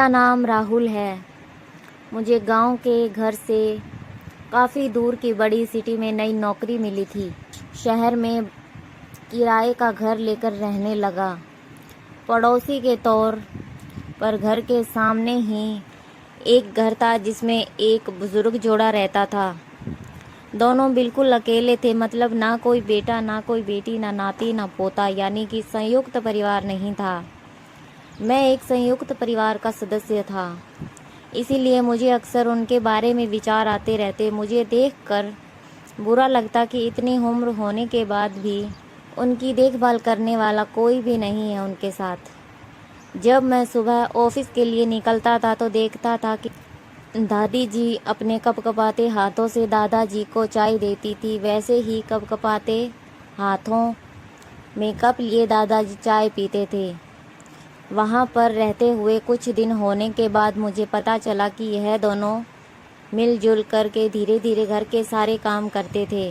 मेरा नाम राहुल है। मुझे गांव के घर से काफ़ी दूर की बड़ी सिटी में नई नौकरी मिली थी। शहर में किराए का घर लेकर रहने लगा। पड़ोसी के तौर पर घर के सामने ही एक घर था जिसमें एक बुजुर्ग जोड़ा रहता था। दोनों बिल्कुल अकेले थे, मतलब ना कोई बेटा, ना कोई बेटी, ना नाती, ना पोता, यानी कि संयुक्त परिवार नहीं था। मैं एक संयुक्त परिवार का सदस्य था, इसीलिए मुझे अक्सर उनके बारे में विचार आते रहते। मुझे देखकर बुरा लगता कि इतनी उम्र होने के बाद भी उनकी देखभाल करने वाला कोई भी नहीं है उनके साथ। जब मैं सुबह ऑफिस के लिए निकलता था तो देखता था कि दादी जी अपने कपकपाते हाथों से दादाजी को चाय देती थी। वैसे ही कपकपाते हाथों में कप लिए दादाजी चाय पीते थे। वहाँ पर रहते हुए कुछ दिन होने के बाद मुझे पता चला कि यह दोनों मिलजुल करके धीरे धीरे घर के सारे काम करते थे।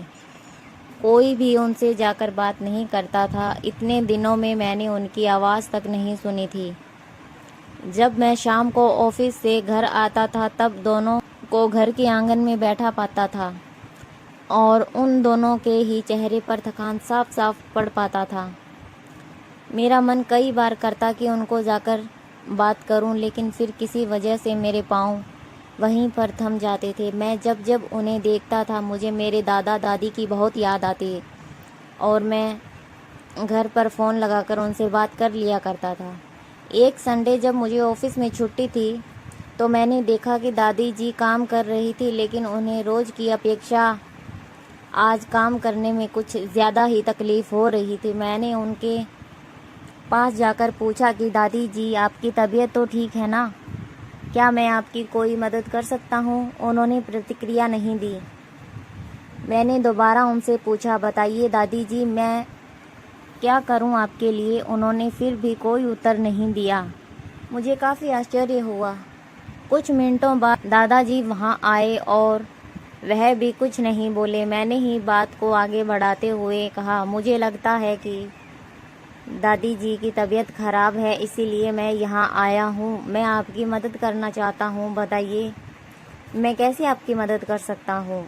कोई भी उनसे जाकर बात नहीं करता था। इतने दिनों में मैंने उनकी आवाज़ तक नहीं सुनी थी। जब मैं शाम को ऑफिस से घर आता था तब दोनों को घर के आंगन में बैठा पाता था और उन दोनों के ही चेहरे पर थकान साफ साफ पड़ पाता था। मेरा मन कई बार करता कि उनको जाकर बात करूं, लेकिन फिर किसी वजह से मेरे पाँव वहीं पर थम जाते थे। मैं जब जब उन्हें देखता था मुझे मेरे दादा दादी की बहुत याद आती और मैं घर पर फ़ोन लगाकर उनसे बात कर लिया करता था। एक संडे जब मुझे ऑफिस में छुट्टी थी तो मैंने देखा कि दादी जी काम कर रही थी, लेकिन उन्हें रोज़ की अपेक्षा आज काम करने में कुछ ज़्यादा ही तकलीफ़ हो रही थी। मैंने उनके पास जाकर पूछा कि दादी जी, आपकी तबीयत तो ठीक है ना? क्या मैं आपकी कोई मदद कर सकता हूँ? उन्होंने प्रतिक्रिया नहीं दी। मैंने दोबारा उनसे पूछा, बताइए दादी जी, मैं क्या करूँ आपके लिए? उन्होंने फिर भी कोई उत्तर नहीं दिया। मुझे काफ़ी आश्चर्य हुआ। कुछ मिनटों बाद दादाजी वहाँ आए और वह भी कुछ नहीं बोले। मैंने ही बात को आगे बढ़ाते हुए कहा, मुझे लगता है कि दादी जी की तबीयत खराब है, इसीलिए मैं यहाँ आया हूँ। मैं आपकी मदद करना चाहता हूँ। बताइए मैं कैसे आपकी मदद कर सकता हूँ?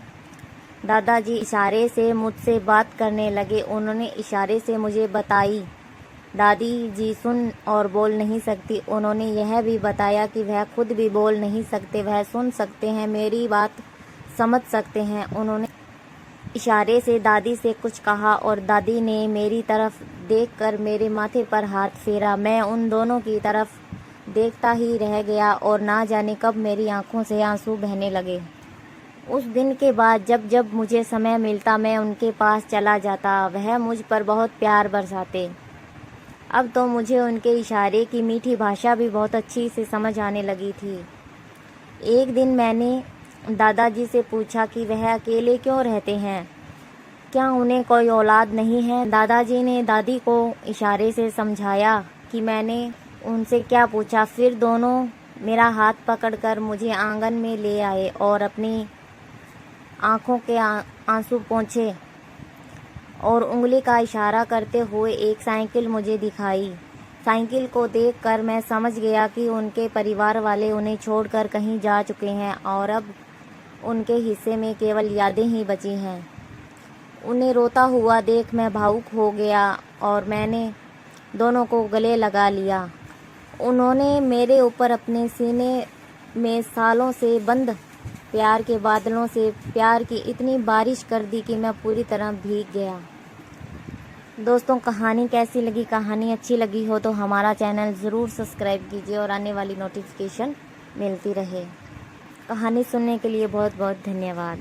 दादाजी इशारे से मुझसे बात करने लगे। उन्होंने इशारे से मुझे बताई। दादी जी सुन और बोल नहीं सकती। उन्होंने यह भी बताया कि वह खुद भी बोल नहीं सकते, वह सुन सकते हैं, मेरी बात समझ सकते हैं। उन्होंने इशारे से दादी से कुछ कहा और दादी ने मेरी तरफ देखकर मेरे माथे पर हाथ फेरा। मैं उन दोनों की तरफ देखता ही रह गया और ना जाने कब मेरी आंखों से आंसू बहने लगे। उस दिन के बाद जब जब मुझे समय मिलता मैं उनके पास चला जाता। वह मुझ पर बहुत प्यार बरसाते। अब तो मुझे उनके इशारे की मीठी भाषा भी बहुत अच्छी से समझ आने लगी थी। एक दिन मैंने दादाजी से पूछा कि वह अकेले क्यों रहते हैं, क्या उन्हें कोई औलाद नहीं है? दादाजी ने दादी को इशारे से समझाया कि मैंने उनसे क्या पूछा। फिर दोनों मेरा हाथ पकड़कर मुझे आंगन में ले आए और अपनी आंखों के आंसू पोंछे और उंगली का इशारा करते हुए एक साइकिल मुझे दिखाई। साइकिल को देखकर मैं समझ गया कि उनके परिवार वाले उन्हें छोड़कर कहीं जा चुके हैं और अब उनके हिस्से में केवल यादें ही बची हैं। उन्हें रोता हुआ देख मैं भावुक हो गया और मैंने दोनों को गले लगा लिया। उन्होंने मेरे ऊपर अपने सीने में सालों से बंद प्यार के बादलों से प्यार की इतनी बारिश कर दी कि मैं पूरी तरह भीग गया। दोस्तों, कहानी कैसी लगी? कहानी अच्छी लगी हो तो हमारा चैनल ज़रूर सब्सक्राइब कीजिए और आने वाली नोटिफिकेशन मिलती रहे। कहानी सुनने के लिए बहुत बहुत धन्यवाद।